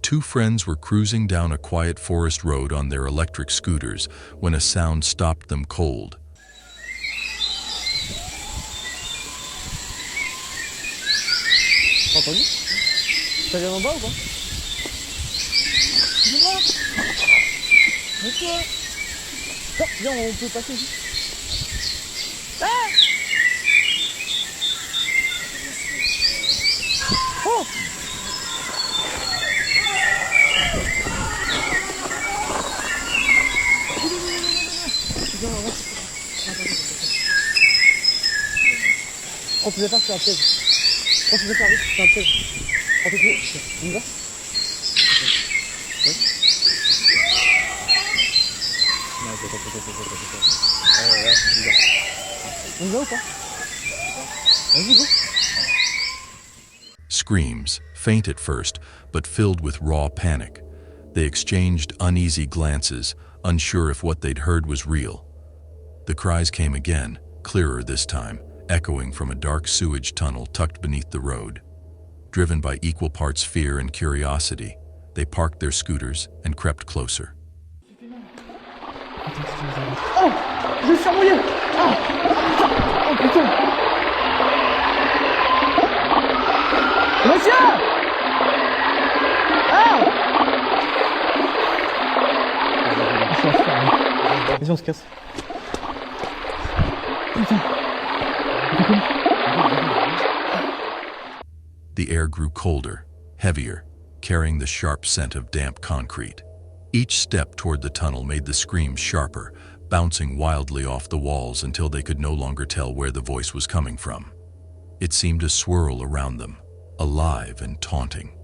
Two friends were cruising down a quiet forest road on their electric scooters when a sound stopped them cold. Entendu? Ça vient d'en bas ou pas? Ok. Ah, viens, on peut passer ici. Ah! Oh! On pouvait faire sur un piège. On pouvait faire vite sur un piège. On peut plus. On y va? Oui. Non, c'est pas. Ouais, on y va. On y va ou pas? Vas-y, go. Screams, faint at first, but filled with raw panic. They exchanged uneasy glances, unsure if what they'd heard was real. The cries came again, clearer this time, echoing from a dark sewage tunnel tucked beneath the road. Driven by equal parts fear and curiosity, they parked their scooters and crept closer. Oh! Je me suis embrouillé! Ah! Oh putain! Monsieur! Ah! Vas-y, on se casse. Putain! The air grew colder, heavier, carrying the sharp scent of damp concrete. Each step toward the tunnel made the screams sharper, bouncing wildly off the walls until they could no longer tell where the voice was coming from. It seemed to swirl around them, alive and taunting.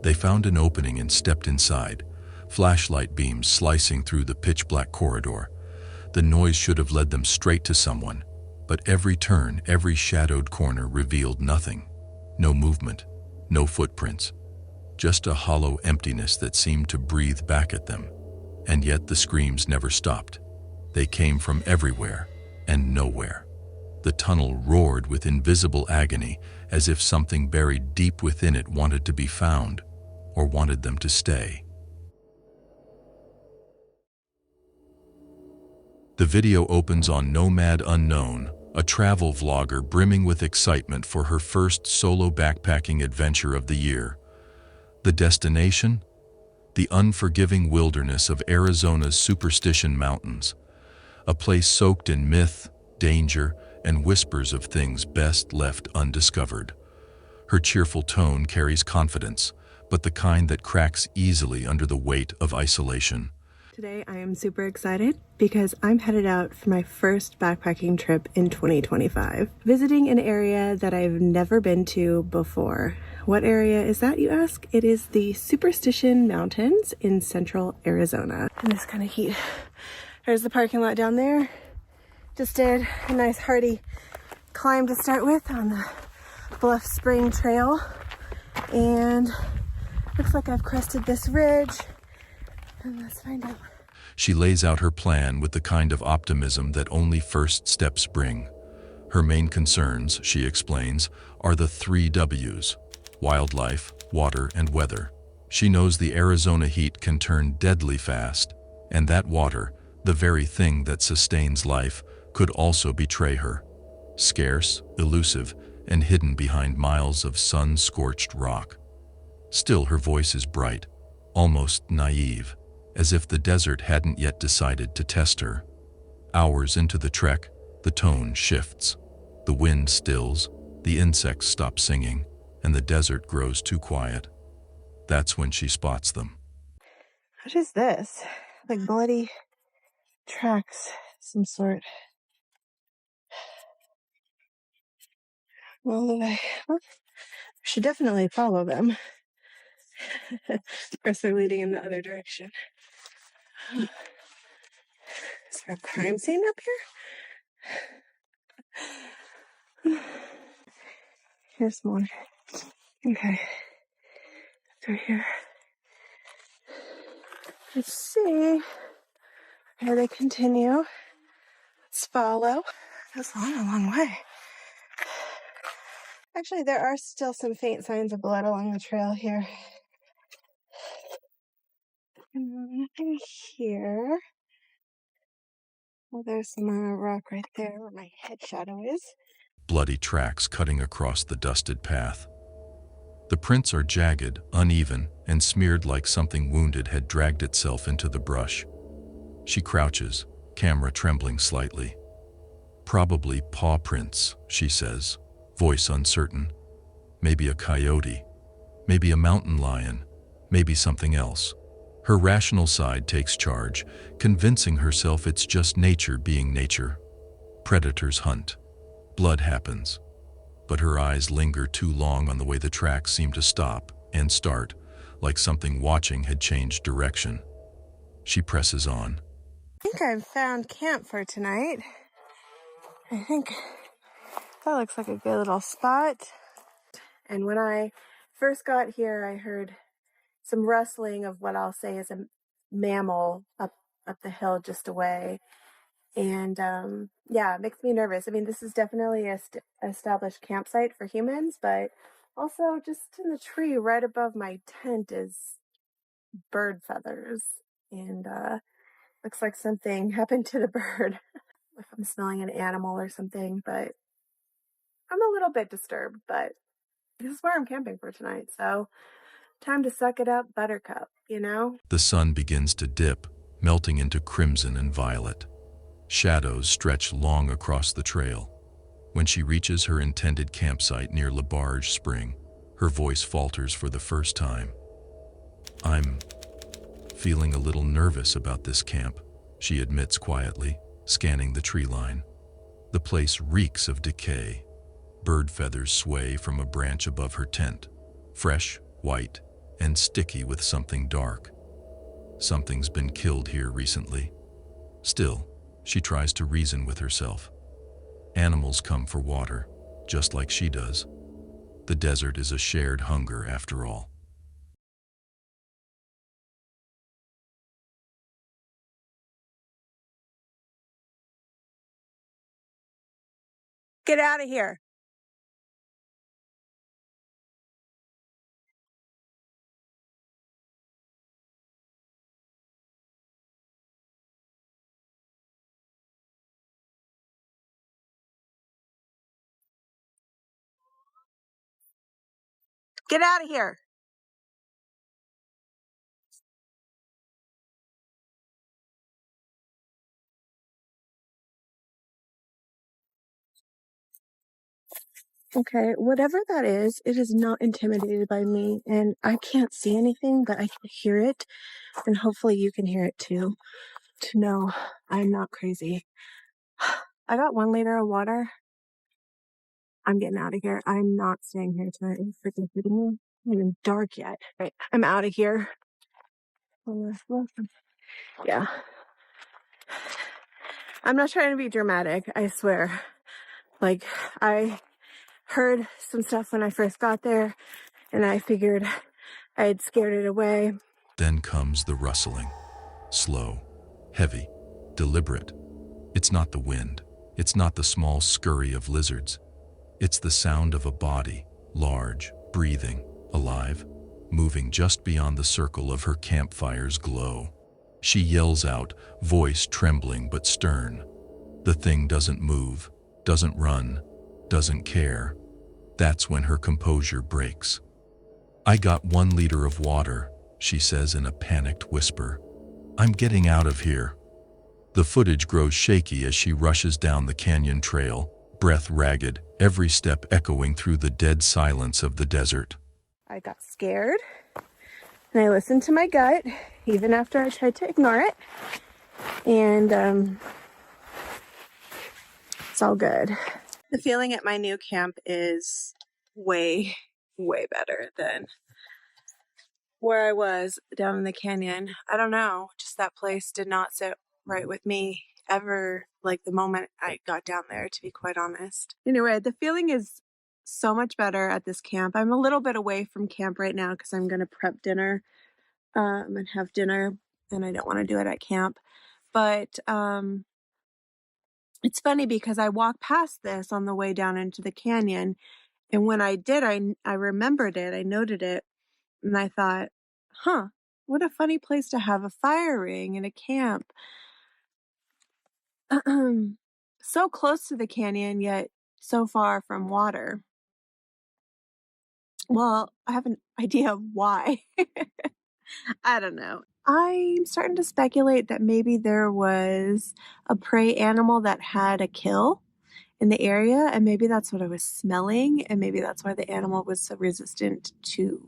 They found an opening and stepped inside, flashlight beams slicing through the pitch-black corridor. The noise should have led them straight to someone, but every turn, every shadowed corner revealed nothing. No movement, no footprints, just a hollow emptiness that seemed to breathe back at them. And yet the screams never stopped. They came from everywhere and nowhere. The tunnel roared with invisible agony, as if something buried deep within it wanted to be found, or wanted them to stay. The video opens on Nomad Unknown, a travel vlogger brimming with excitement for her first solo backpacking adventure of the year. The destination? The unforgiving wilderness of Arizona's Superstition Mountains, a place soaked in myth, danger, and whispers of things best left undiscovered. Her cheerful tone carries confidence, but the kind that cracks easily under the weight of isolation. Today I am super excited because I'm headed out for my first backpacking trip in 2025, visiting an area that I've never been to before. What area is that, you ask? It is the Superstition Mountains in central Arizona. In this kind of heat. There's the parking lot down there. Just did a nice hearty climb to start with on the Bluff Spring Trail, and looks like I've crested this ridge, and let's find out. She lays out her plan with the kind of optimism that only first steps bring. Her main concerns, she explains, are the 3 W's: wildlife, water, and weather. She knows the Arizona heat can turn deadly fast, and that water, the very thing that sustains life, could also betray her. Scarce, elusive, and hidden behind miles of sun-scorched rock. Still, her voice is bright, almost naive, as if the desert hadn't yet decided to test her. Hours into the trek, the tone shifts. The wind stills, the insects stop singing, and the desert grows too quiet. That's when she spots them. What is this? Like bloody tracks, some sort. Well, I should definitely follow them. Of course, they're leading in the other direction. Is there a crime scene up here? Here's more. Okay. Through here. Let's see. Here they continue. Let's follow. That's a long way. Actually, there are still some faint signs of blood along the trail here. Nothing here. Well, there's some rock right there where my head shadow is. Bloody tracks cutting across the dusted path. The prints are jagged, uneven, and smeared like something wounded had dragged itself into the brush. She crouches, camera trembling slightly. Probably paw prints, she says, voice uncertain. Maybe a coyote. Maybe a mountain lion. Maybe something else. Her rational side takes charge, convincing herself it's just nature being nature. Predators hunt. Blood happens. But her eyes linger too long on the way the tracks seem to stop and start, like something watching had changed direction. She presses on. I think I've found camp for tonight. I think that looks like a good little spot. And when I first got here, I heard some rustling of what I'll say is a mammal up the hill just away. And yeah, it makes me nervous. I mean, this is definitely a established campsite for humans, but also just in the tree right above my tent is bird feathers. And looks like something happened to the bird. If I'm smelling an animal or something, but I'm a little bit disturbed, but this is where I'm camping for tonight. So time to suck it up, buttercup, you know? The sun begins to dip, melting into crimson and violet. Shadows stretch long across the trail. When she reaches her intended campsite near Labarge Spring, her voice falters for the first time. I'm feeling a little nervous about this camp, she admits quietly, scanning the tree line. The place reeks of decay. Bird feathers sway from a branch above her tent, fresh, white, and sticky with something dark. Something's been killed here recently. Still, she tries to reason with herself. Animals come for water, just like she does. The desert is a shared hunger after all. Get out of here. Get out of here. Okay, whatever that is, it is not intimidated by me, and I can't see anything, but I can hear it, and hopefully you can hear it too, to know I'm not crazy. I got 1 liter of water. I'm getting out of here. I'm not staying here tonight. Are you freaking kidding me? It's not even dark yet. Right, I'm out of here. Yeah. I'm not trying to be dramatic, I swear. Like, I heard some stuff when I first got there, and I figured I had scared it away. Then comes the rustling. Slow, heavy, deliberate. It's not the wind. It's not the small scurry of lizards. It's the sound of a body, large, breathing, alive, moving just beyond the circle of her campfire's glow. She yells out, voice trembling but stern. The thing doesn't move, doesn't run, doesn't care. That's when her composure breaks. I got 1 liter of water, she says in a panicked whisper. I'm getting out of here. The footage grows shaky as she rushes down the canyon trail, breath ragged, every step echoing through the dead silence of the desert. I got scared, and I listened to my gut, even after I tried to ignore it, and it's all good. The feeling at my new camp is way, way better than where I was down in the canyon. I don't know, just that place did not sit right with me ever, like the moment I got down there, to be quite honest. Anyway, the feeling is so much better at this camp. I'm a little bit away from camp right now because I'm going to prep dinner and have dinner, and I don't want to do it at camp. But it's funny because I walked past this on the way down into the canyon, and when I did, I remembered it, I noted it, and I thought, huh, What a funny place to have a fire ring in a camp. So close to the canyon, yet so far from water. Well, I have an idea of why. I don't know. I'm starting to speculate that maybe there was a prey animal that had a kill in the area, and maybe that's what I was smelling, and maybe that's why the animal was so resistant to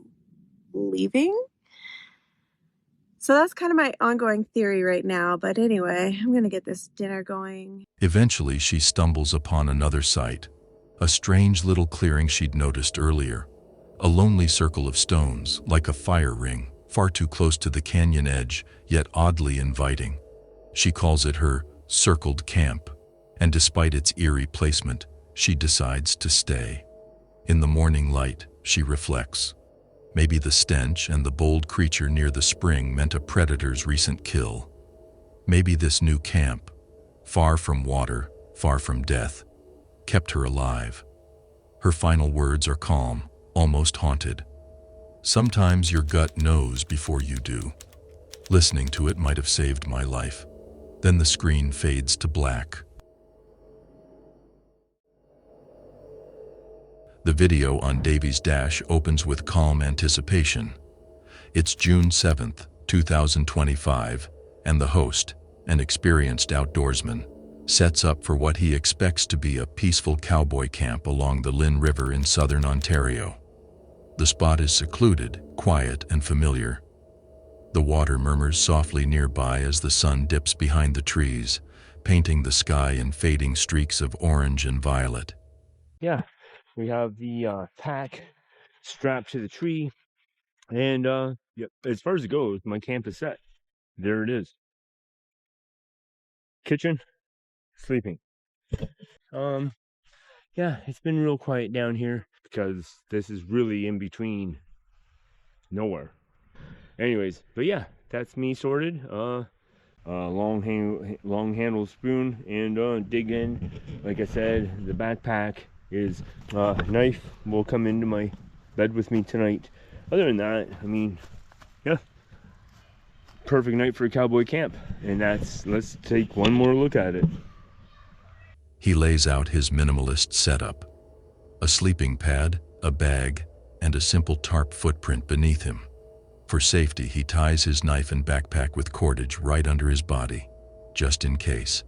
leaving. So that's kind of my ongoing theory right now, but anyway, I'm gonna get this dinner going. Eventually, she stumbles upon another sight, a strange little clearing she'd noticed earlier, a lonely circle of stones, like a fire ring, far too close to the canyon edge, yet oddly inviting. She calls it her circled camp, and despite its eerie placement, she decides to stay. In the morning light, she reflects. Maybe the stench and the bold creature near the spring meant a predator's recent kill. Maybe this new camp, far from water, far from death, kept her alive. Her final words are calm, almost haunted. Sometimes your gut knows before you do. Listening to it might have saved my life. Then the screen fades to black. The video on Davy's dash opens with calm anticipation. It's June 7th, 2025, and the host, an experienced outdoorsman, sets up for what he expects to be a peaceful cowboy camp along the Lynn River in southern Ontario. The spot is secluded, quiet, and familiar. The water murmurs softly nearby as the sun dips behind the trees, painting the sky in fading streaks of orange and violet. Yeah, we have the pack strapped to the tree, and yeah, as far as it goes, my camp is set. There it is. Kitchen, sleeping. Yeah, it's been real quiet down here because this is really in between nowhere. Anyways, but yeah, that's me sorted. Long handle spoon and dig in. Like I said, the backpack is knife will come into my bed with me tonight. Other than that, I mean, yeah, perfect night for a cowboy camp. And let's take one more look at it. He lays out his minimalist setup. A sleeping pad, a bag, and a simple tarp footprint beneath him. For safety, he ties his knife and backpack with cordage right under his body, just in case.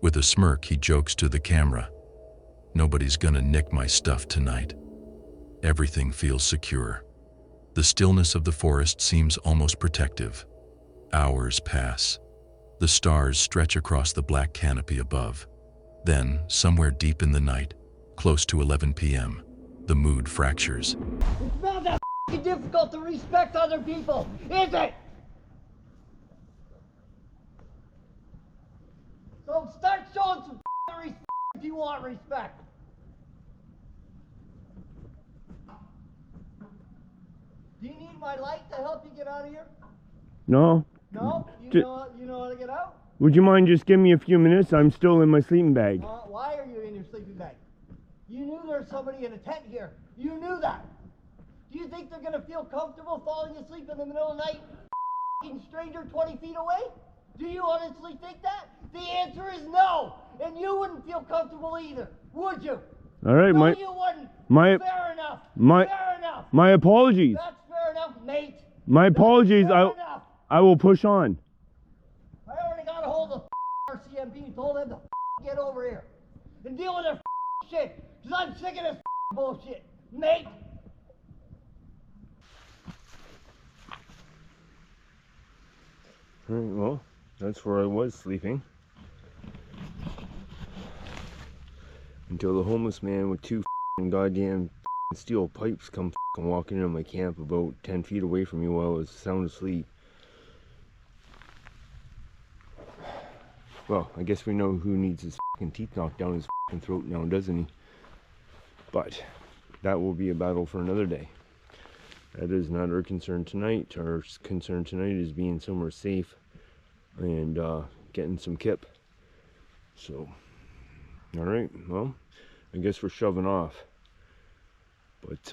With a smirk, he jokes to the camera. Nobody's gonna nick my stuff tonight. Everything feels secure. The stillness of the forest seems almost protective. Hours pass. The stars stretch across the black canopy above. Then, somewhere deep in the night, close to 11 p.m., the mood fractures. It's not that difficult to respect other people, is it? So start showing some respect if you want respect. Do you need my light to help you get out of here? No. No? You know how to get out? Would you mind just giving me a few minutes? I'm still in my sleeping bag. Why are you in your sleeping bag? You knew there was somebody in a tent here. You knew that. Do you think they're going to feel comfortable falling asleep in the middle of the night, stranger 20 feet away? Do you honestly think that? The answer is no. And you wouldn't feel comfortable either, would you? All right, no, you wouldn't. Fair enough. Fair enough. My apologies. That's fair enough, mate. My apologies. I will push on. I already got a hold of RCMP and told them to get over here and deal with their shit, because I'm sick of this bullshit, mate. All right, well, that's where I was sleeping. Until the homeless man with two goddamn steel pipes come walking into my camp about 10 feet away from me while I was sound asleep. Well, I guess we know who needs his teeth knocked down his throat now, doesn't he? But that will be a battle for another day. That is not our concern tonight. Our concern tonight is being somewhere safe and getting some kip. So, all right, well, I guess we're shoving off. But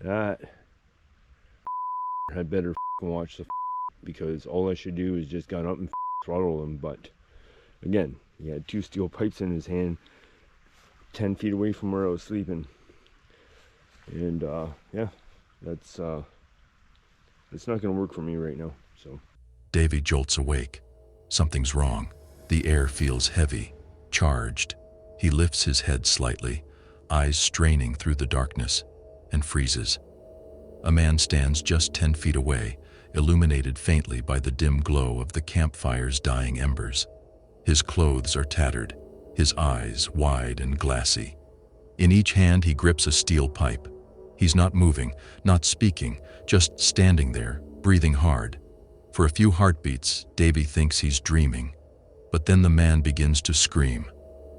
that I better watch the because all I should do is just got up and throttle him. But again, he had 2 steel pipes in his hand, 10 feet away from where I was sleeping. And yeah, that's not gonna work for me right now. So Davy jolts awake. Something's wrong. The air feels heavy, charged. He lifts his head slightly, eyes straining through the darkness, and freezes. A man stands just 10 feet away, illuminated faintly by the dim glow of the campfire's dying embers. His clothes are tattered, his eyes wide and glassy. In each hand he grips a steel pipe. He's not moving, not speaking, just standing there, breathing hard. For a few heartbeats, Davy thinks he's dreaming. But then the man begins to scream,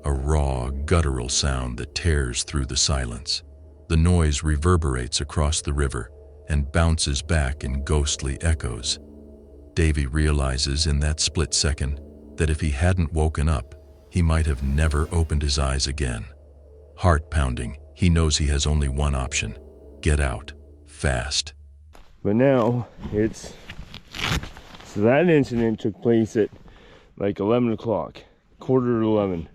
a raw, guttural sound that tears through the silence. The noise reverberates across the river and bounces back in ghostly echoes. Davy realizes in that split second that if he hadn't woken up, he might have never opened his eyes again. Heart pounding, he knows he has only one option: get out, fast. but now so that incident took place at like 11 o'clock, quarter to 11,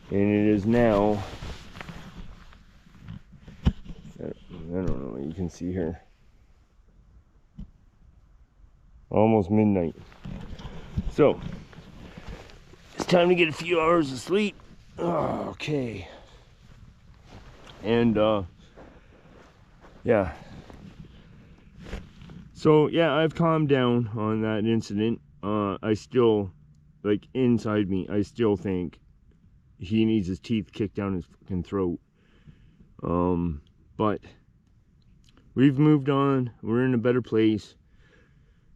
and it is now, I don't know what you can see here, almost midnight. So it's time to get a few hours of sleep. Oh, okay. And yeah, so yeah, I've calmed down on that incident. I still, like, inside me, I still think he needs his teeth kicked down his fucking throat. But we've moved on. We're in a better place.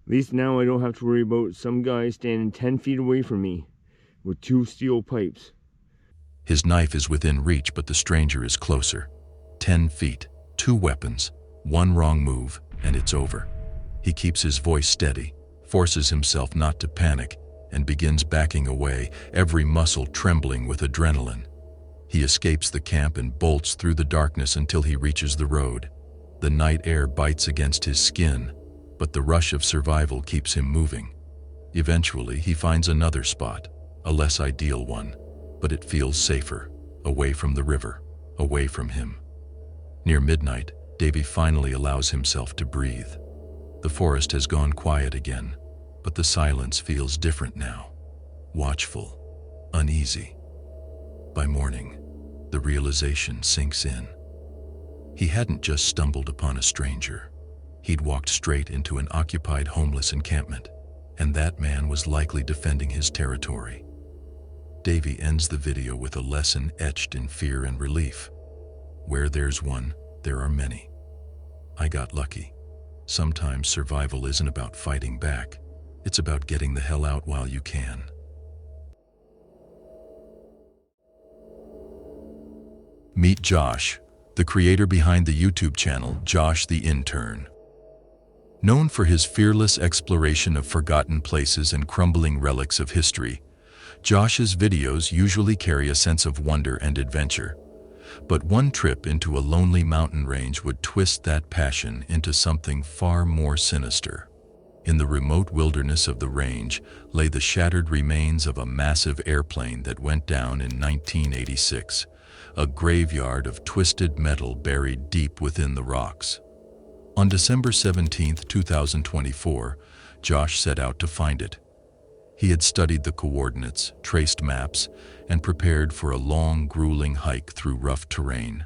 At least now I don't have to worry about some guy standing 10 feet away from me with 2 steel pipes. His knife is within reach, but the stranger is closer. 10 feet, 2 weapons, 1 wrong move, and it's over. He keeps his voice steady, forces himself not to panic, and begins backing away, every muscle trembling with adrenaline. He escapes the camp and bolts through the darkness until he reaches the road. The night air bites against his skin, but the rush of survival keeps him moving. Eventually, he finds another spot, a less ideal one, but it feels safer, away from the river, away from him. Near midnight, Davy finally allows himself to breathe. The forest has gone quiet again, but the silence feels different now, watchful, uneasy. By morning, the realization sinks in. He hadn't just stumbled upon a stranger. He'd walked straight into an occupied homeless encampment, and that man was likely defending his territory. Davy ends the video with a lesson etched in fear and relief. Where there's one, there are many. I got lucky. Sometimes survival isn't about fighting back. It's about getting the hell out while you can. Meet Josh, the creator behind the YouTube channel Josh the Intern. Known for his fearless exploration of forgotten places and crumbling relics of history, Josh's videos usually carry a sense of wonder and adventure. But one trip into a lonely mountain range would twist that passion into something far more sinister. In the remote wilderness of the range lay the shattered remains of a massive airplane that went down in 1986, a graveyard of twisted metal buried deep within the rocks. On December 17, 2024, Josh set out to find it. He had studied the coordinates, traced maps, and prepared for a long, grueling hike through rough terrain.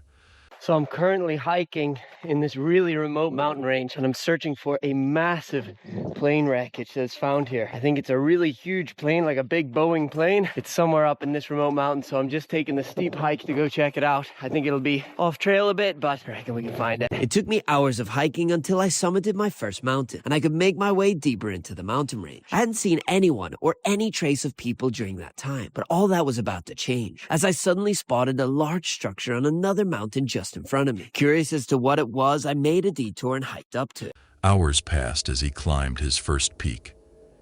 So I'm currently hiking in this really remote mountain range, and I'm searching for a massive plane wreckage that's found here. I think it's a really huge plane, like a big Boeing plane. It's somewhere up in this remote mountain, so I'm just taking the steep hike to go check it out. I think it'll be off trail a bit, but I reckon we can find it. It took me hours of hiking until I summited my first mountain, and I could make my way deeper into the mountain range. I hadn't seen anyone or any trace of people during that time, but all that was about to change, as I suddenly spotted a large structure on another mountain just in front of me. Curious as to what it was, I made a detour and hiked up to it. Hours passed as he climbed his first peak,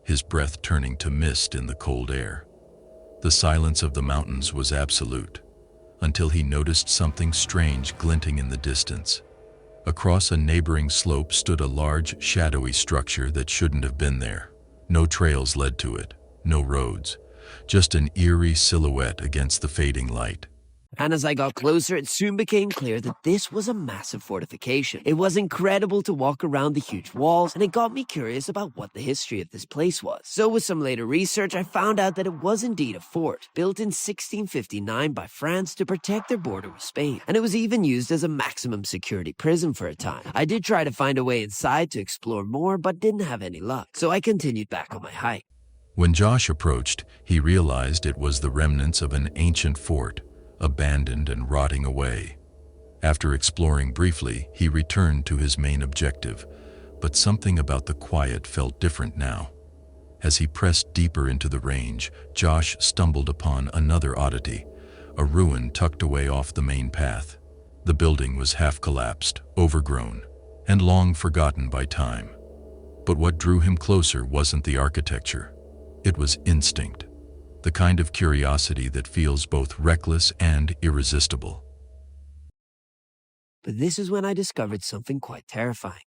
his breath turning to mist in the cold air. The silence of the mountains was absolute, until he noticed something strange glinting in the distance. Across a neighboring slope stood a large, shadowy structure that shouldn't have been there. No trails led to it, no roads, just an eerie silhouette against the fading light. And as I got closer, it soon became clear that this was a massive fortification. It was incredible to walk around the huge walls, and it got me curious about what the history of this place was. So with some later research, I found out that it was indeed a fort, built in 1659 by France to protect their border with Spain. And it was even used as a maximum security prison for a time. I did try to find a way inside to explore more, but didn't have any luck. So I continued back on my hike. When Josh approached, he realized it was the remnants of an ancient fort, abandoned and rotting away. After exploring briefly, he returned to his main objective, but something about the quiet felt different now. As he pressed deeper into the range, Josh stumbled upon another oddity, a ruin tucked away off the main path. The building was half collapsed, overgrown, and long forgotten by time. But what drew him closer wasn't the architecture. It was instinct. The kind of curiosity that feels both reckless and irresistible. But this is when I discovered something quite terrifying.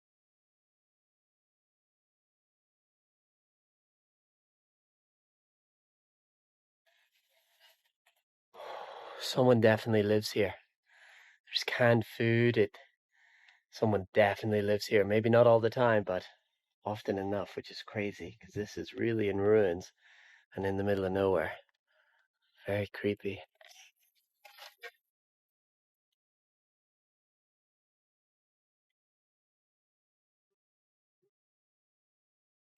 Someone definitely lives here. There's canned food. Someone definitely lives here. Maybe not all the time, but often enough, which is crazy because this is really in ruins and in the middle of nowhere. Very creepy.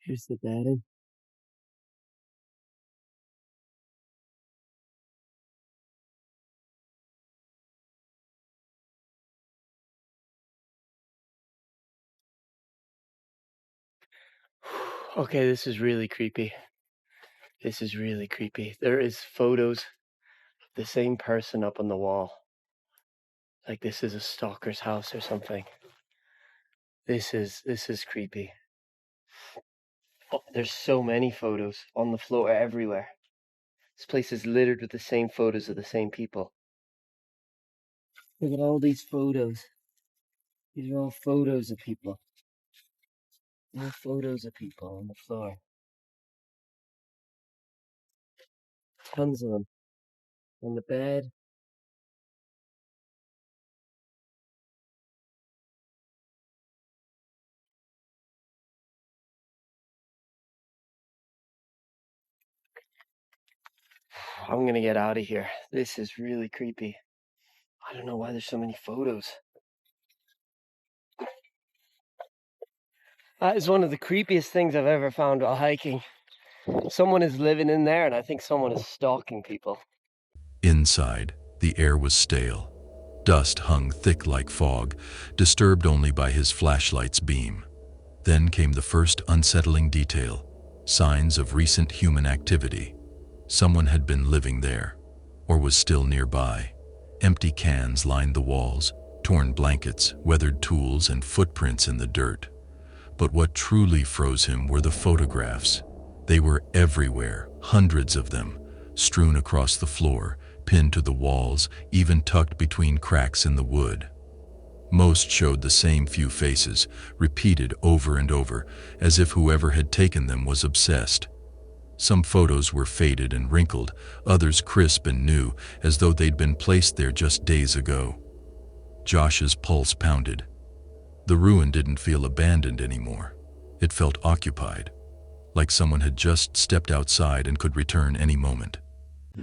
Here's the bedding. Okay, this is really creepy. This is really creepy. There is photos of the same person up on the wall. Like this is a stalker's house or something. This is creepy. Oh, there's so many photos on the floor everywhere. This place is littered with the same photos of the same people. Look at all these photos. These are all photos of people. All photos of people on the floor. Tons of them. On the bed. I'm gonna get out of here. This is really creepy. I don't know why there's so many photos. That is one of the creepiest things I've ever found while hiking. Someone is living in there, and I think someone is stalking people. Inside, the air was stale. Dust hung thick like fog, disturbed only by his flashlight's beam. Then came the first unsettling detail, signs of recent human activity. Someone had been living there, or was still nearby. Empty cans lined the walls, torn blankets, weathered tools, and footprints in the dirt. But what truly froze him were the photographs. They were everywhere, hundreds of them, strewn across the floor, pinned to the walls, even tucked between cracks in the wood. Most showed the same few faces, repeated over and over, as if whoever had taken them was obsessed. Some photos were faded and wrinkled, others crisp and new, as though they'd been placed there just days ago. Josh's pulse pounded. The ruin didn't feel abandoned anymore. It felt occupied, like someone had just stepped outside and could return any moment.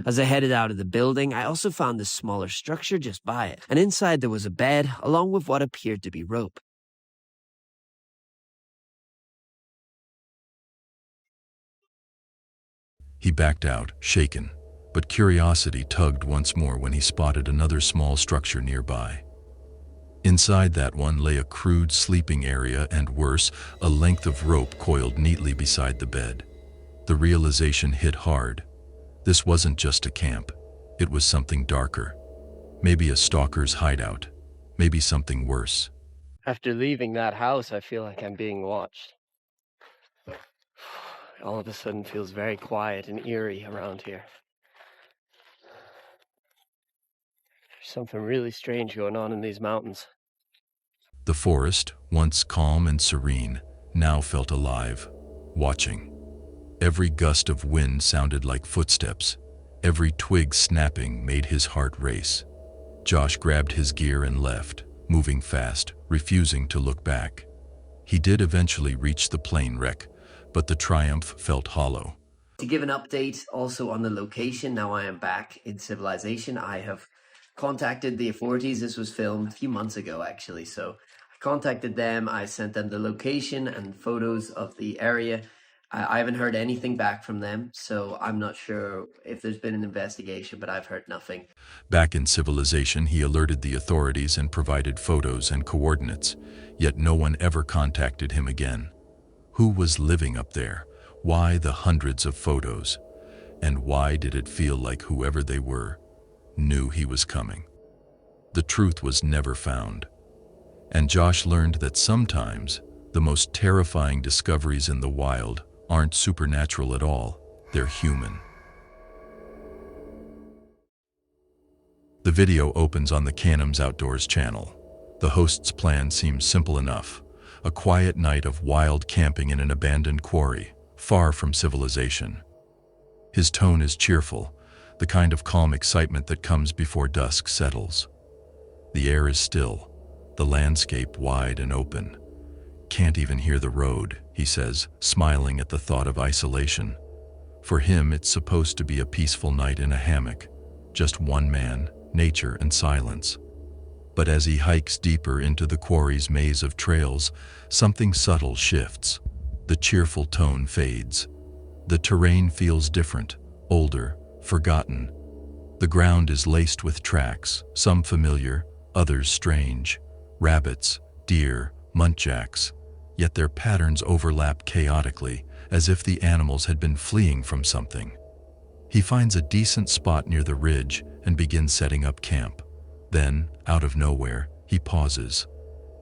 As I headed out of the building, I also found this smaller structure just by it, and inside there was a bed, along with what appeared to be rope. He backed out, shaken, but curiosity tugged once more when he spotted another small structure nearby. Inside that one lay a crude sleeping area and, worse, a length of rope coiled neatly beside the bed. The realization hit hard. This wasn't just a camp. It was something darker. Maybe a stalker's hideout. Maybe something worse. After leaving that house, I feel like I'm being watched. All of a sudden feels very quiet and eerie around here. There's something really strange going on in these mountains. The forest, once calm and serene, now felt alive, watching. Every gust of wind sounded like footsteps. Every twig snapping made his heart race. Josh grabbed his gear and left, moving fast, refusing to look back. He did eventually reach the plane wreck, but the triumph felt hollow. To give an update also on the location, now I am back in civilization. I have contacted the authorities. This was filmed a few months ago, actually. So I contacted them. I sent them the location and photos of the area. I haven't heard anything back from them, so I'm not sure if there's been an investigation, but I've heard nothing. Back in civilization, he alerted the authorities and provided photos and coordinates, yet no one ever contacted him again. Who was living up there? Why the hundreds of photos? And why did it feel like whoever they were knew he was coming? The truth was never found. And Josh learned that sometimes the most terrifying discoveries in the wild aren't supernatural at all, they're human. The video opens on the Canham's Outdoors channel. The host's plan seems simple enough. A quiet night of wild camping in an abandoned quarry, far from civilization. His tone is cheerful, the kind of calm excitement that comes before dusk settles. The air is still, the landscape wide and open. Can't even hear the road, he says, smiling at the thought of isolation. For him, it's supposed to be a peaceful night in a hammock. Just one man, nature, and silence. But as he hikes deeper into the quarry's maze of trails, something subtle shifts. The cheerful tone fades. The terrain feels different, older, forgotten. The ground is laced with tracks, some familiar, others strange. Rabbits, deer, muntjacs. Yet their patterns overlap chaotically, as if the animals had been fleeing from something. He finds a decent spot near the ridge and begins setting up camp. Then, out of nowhere, he pauses.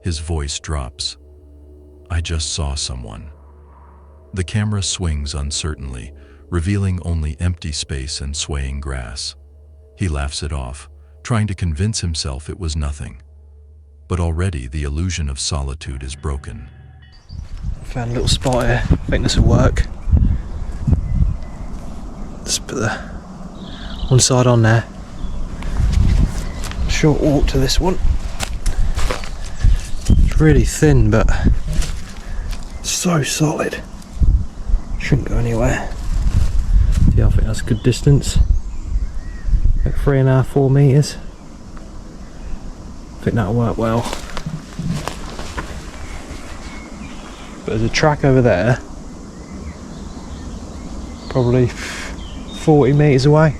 His voice drops. "I just saw someone." The camera swings uncertainly, revealing only empty space and swaying grass. He laughs it off, trying to convince himself it was nothing. But already the illusion of solitude is broken. Found a little spot here. I think this will work. Just put the one side on there. Short walk to this one. It's really thin, but so solid. Shouldn't go anywhere. Yeah, I think that's a good distance. Like 3.5, 4 metres. I think that'll work well. But there's a track over there, probably 40 metres away.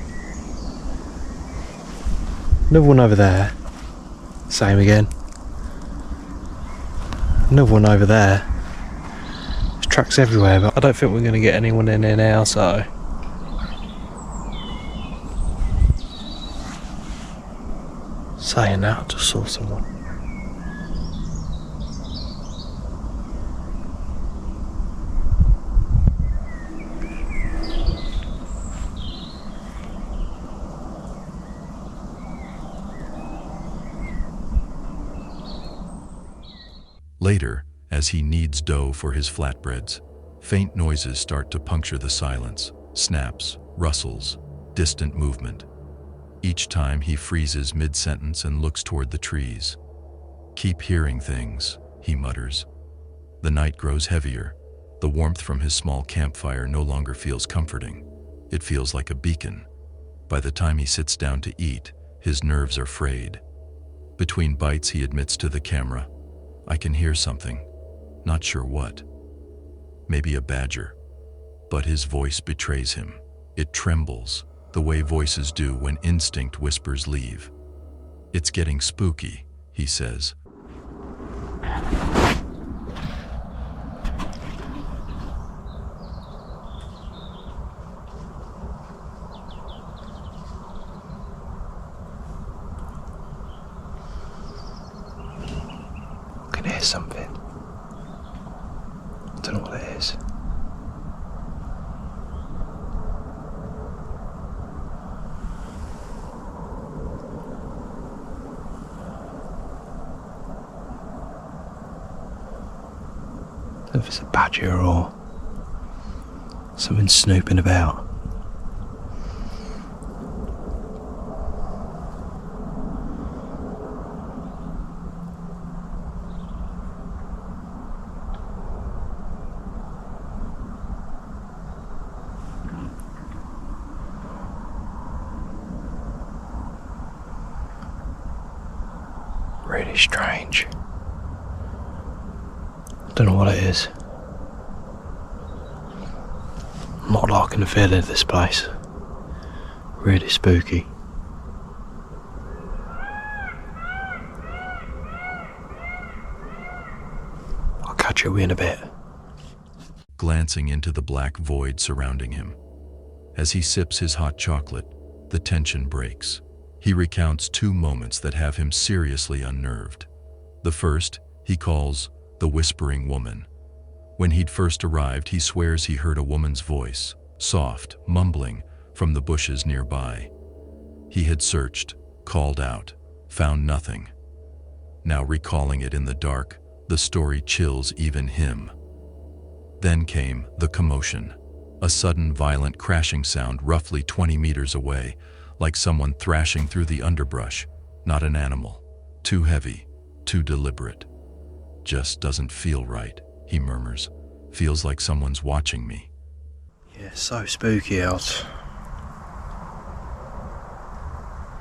Another one over there, same again. Another one over there. There's tracks everywhere, but I don't think we're going to get anyone in here now, so. Saying that, I just saw someone. Later, as he kneads dough for his flatbreads, faint noises start to puncture the silence. Snaps, rustles, distant movement. Each time he freezes mid-sentence and looks toward the trees. "Keep hearing things," he mutters. The night grows heavier. The warmth from his small campfire no longer feels comforting. It feels like a beacon. By the time he sits down to eat, his nerves are frayed. Between bites, he admits to the camera, "I can hear something, not sure what. Maybe a badger." But his voice betrays him. It trembles, the way voices do when instinct whispers leave. "It's getting spooky," he says. I can hear something. I don't know what it is. don't know if it's a badger or something snooping about. Really strange. I don't know what it is. I'm not liking the feel of this place. Really spooky. I'll catch you in a bit. Glancing into the black void surrounding him. As he sips his hot chocolate, the tension breaks. He recounts 2 moments that have him seriously unnerved. The first, he calls the whispering woman. When he'd first arrived, he swears he heard a woman's voice, soft, mumbling, from the bushes nearby. He had searched, called out, found nothing. Now recalling it in the dark, the story chills even him. Then came the commotion, a sudden violent crashing sound roughly 20 meters away, like someone thrashing through the underbrush, not an animal. Too heavy, too deliberate. Just doesn't feel right, he murmurs. Feels like someone's watching me. Yeah, so spooky out.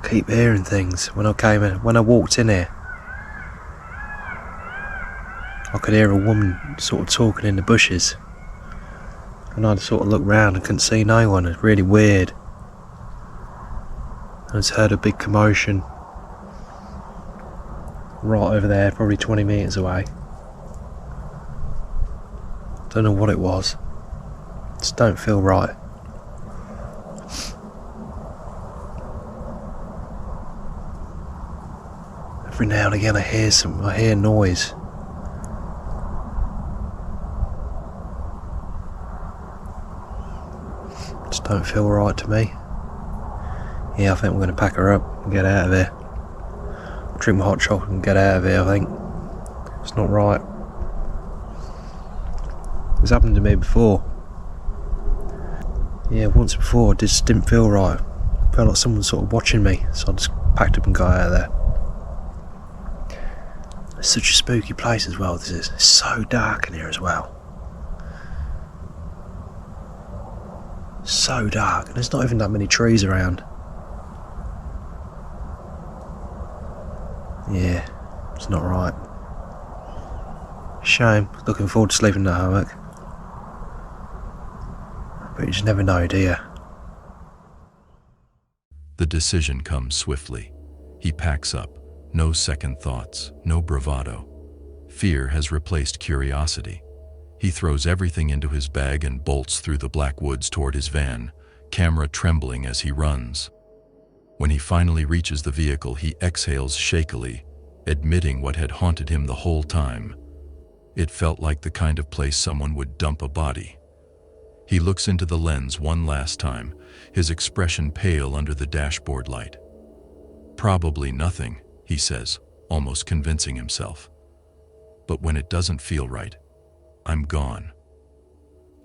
Keep hearing things. When I walked in here, I could hear a woman sort of talking in the bushes. And I'd sort of look round and couldn't see no one. It's really weird. I just heard a big commotion right over there, probably 20 metres away. Don't know what it was. Just don't feel right. Every now and again I hear noise. Just don't feel right to me. Yeah, I think we're going to pack her up and get out of here. Drink my hot chocolate and get out of here, I think. It's not right. It's happened to me before. Yeah, once before, it just didn't feel right. I felt like someone sort of watching me, so I just packed up and got out of there. It's such a spooky place as well, this is. It's so dark in here as well. So dark, and there's not even that many trees around. Yeah, it's not right. Shame. Looking forward to sleeping in that hammock. But you just never know, do you? The decision comes swiftly. He packs up. No second thoughts, no bravado. Fear has replaced curiosity. He throws everything into his bag and bolts through the black woods toward his van, camera trembling as he runs. When he finally reaches the vehicle, he exhales shakily, admitting what had haunted him the whole time. It felt like the kind of place someone would dump a body. He looks into the lens one last time, his expression pale under the dashboard light. Probably nothing, he says, almost convincing himself. But when it doesn't feel right, I'm gone.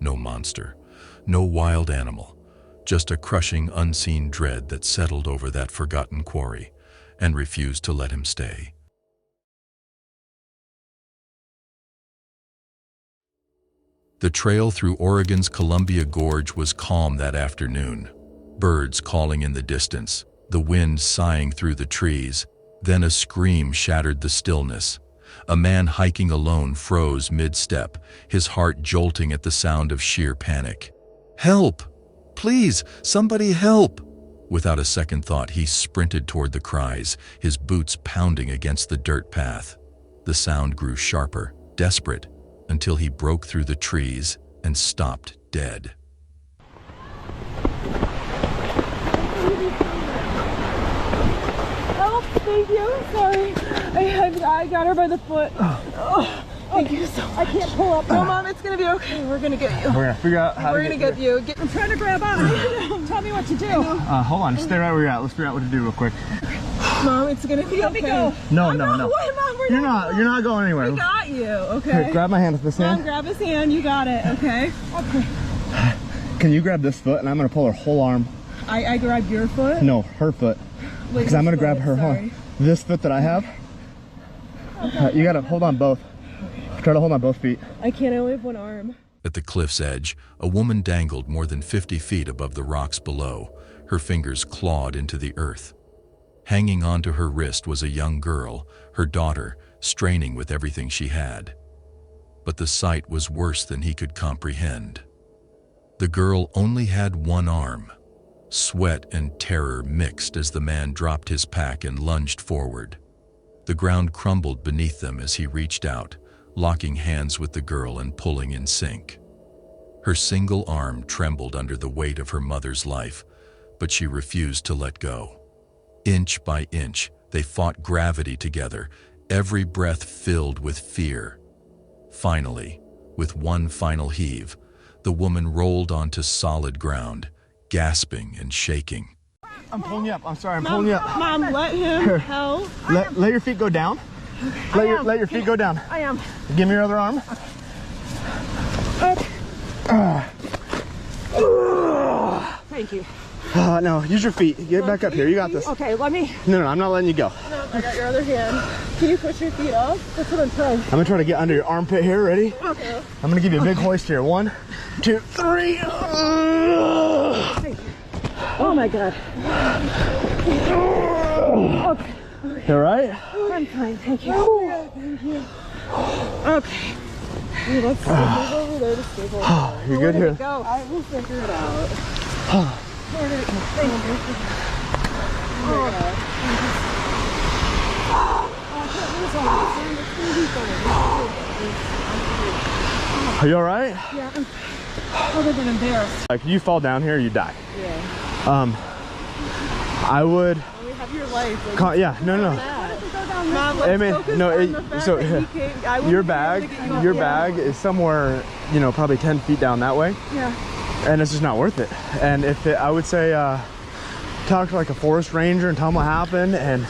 No monster, no wild animal, just a crushing, unseen dread that settled over that forgotten quarry and refused to let him stay. The trail through Oregon's Columbia Gorge was calm that afternoon. Birds calling in the distance, the wind sighing through the trees. Then a scream shattered the stillness. A man hiking alone froze mid-step, his heart jolting at the sound of sheer panic. "Help! Please, somebody help!" Without a second thought, he sprinted toward the cries, his boots pounding against the dirt path. The sound grew sharper, desperate, until he broke through the trees and stopped dead. Help! Thank you. Sorry. I got her by the foot. Oh, thank you so much. I can't pull up. No, Mom, it's going to be okay. We're going to get you. We're going to figure out how We're going to get you. I'm trying to grab on. Tell me what to do. Hold on. Just stay right where you're at. Let's figure out what to do real quick. Mom, it's gonna be okay. No, I'm no, not, no. Wait, Mom, we're You're not. You're not going anywhere. We got you, okay? Here, grab my hand with this Mom, hand. grab his hand. You got it, okay? Okay. Can you grab this foot and I'm gonna pull her whole arm? I grabbed your foot? No, her foot. Wait, Because I'm gonna which grab foot? her. Sorry. This foot that I have. You gotta hold on both. Try to hold on both feet. I can't. I only have one arm. At the cliff's edge, a woman dangled more than 50 feet above the rocks below, her fingers clawed into the earth. Hanging onto her wrist was a young girl, her daughter, straining with everything she had. But the sight was worse than he could comprehend. The girl only had one arm. Sweat and terror mixed as the man dropped his pack and lunged forward. The ground crumbled beneath them as he reached out, locking hands with the girl and pulling in sync. Her single arm trembled under the weight of her mother's life, but she refused to let go. Inch by inch, they fought gravity together, every breath filled with fear. Finally, with one final heave, the woman rolled onto solid ground, gasping and shaking. I'm pulling you up. I'm sorry, I'm pulling you up. Mom, let him help. Let your feet go down. Let your feet go down. I am. Give me your other arm. Thank you. No, use your feet. Get back up here. You got this. Okay, let me. No, I'm not letting you go. No, I got your other hand. Can you push your feet up? That's what I'm trying. I'm gonna try to get under your armpit here. Ready? Okay. I'm gonna give you a big hoist here. 1, 2, 3. Thank you. Oh my God. Okay. You all right? I'm fine, thank you. Oh, thank you. Okay. Let's move over there to stable. You're good here. Go. I will figure it out. Where did it go? Thank you. Oh my God. Are you all right? Yeah, I'm other than embarrassed. Like, you fall down here, you die. Yeah. I would. We have your life. Like, Yeah, no. Mom, let's I mean, focus no. on the fact that he can't- I Your wouldn't be able to bag, get you up. your Yeah. bag is somewhere, probably 10 feet down that way, Yeah. and it's just not worth it. And if it, I would say, talk to like a forest ranger and tell them what happened and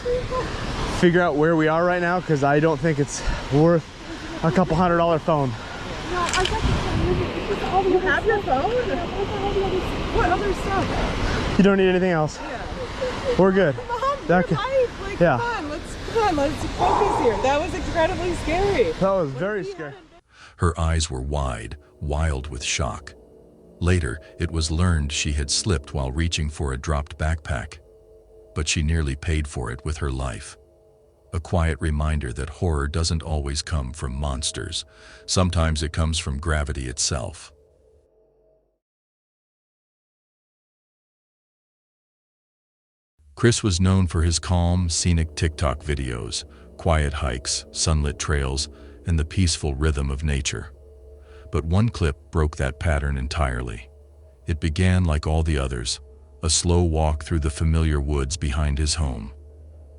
figure out where we are right now, because I don't think it's worth a couple $100 phone. No, I got the phone. You have your phone? What other stuff? You don't need anything else. We're good. Mom, That your could- life. Like, yeah. come on, let's focus here. That was incredibly scary. That was very scary. Her eyes were wide, wild with shock. Later, it was learned she had slipped while reaching for a dropped backpack, but she nearly paid for it with her life. A quiet reminder that horror doesn't always come from monsters. Sometimes it comes from gravity itself. Chris was known for his calm, scenic TikTok videos, quiet hikes, sunlit trails, and the peaceful rhythm of nature. But one clip broke that pattern entirely. It began like all the others, a slow walk through the familiar woods behind his home.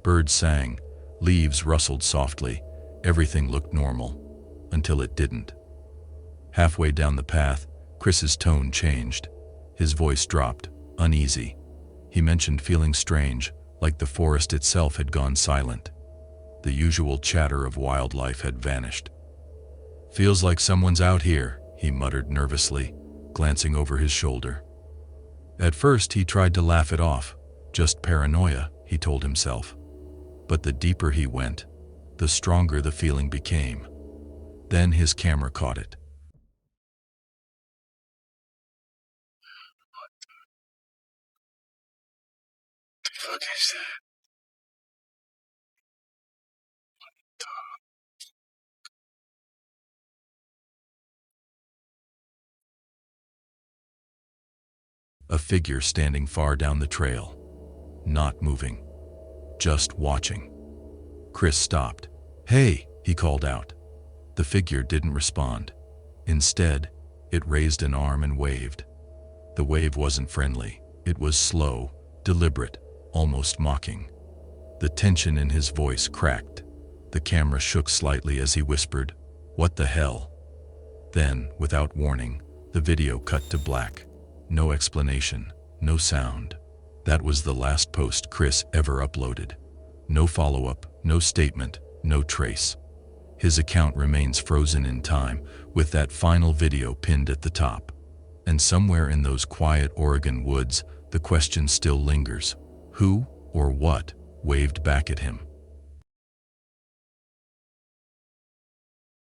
Birds sang, leaves rustled softly, everything looked normal, until it didn't. Halfway down the path, Chris's tone changed. His voice dropped, uneasy. He mentioned feeling strange, like the forest itself had gone silent. The usual chatter of wildlife had vanished. "Feels like someone's out here," he muttered nervously, glancing over his shoulder. At first, he tried to laugh it off. Just paranoia, he told himself. But the deeper he went, the stronger the feeling became. Then his camera caught it. What the fuck is that? A figure standing far down the trail, not moving, just watching. Chris stopped. "Hey," he called out. The figure didn't respond. Instead, it raised an arm and waved. The wave wasn't friendly. It was slow, deliberate, almost mocking. The tension in his voice cracked. The camera shook slightly as he whispered, "What the hell?" Then, without warning, the video cut to black. No explanation, no sound. That was the last post Chris ever uploaded. No follow-up, no statement, no trace. His account remains frozen in time, with that final video pinned at the top. And somewhere in those quiet Oregon woods, the question still lingers. Who or what waved back at him?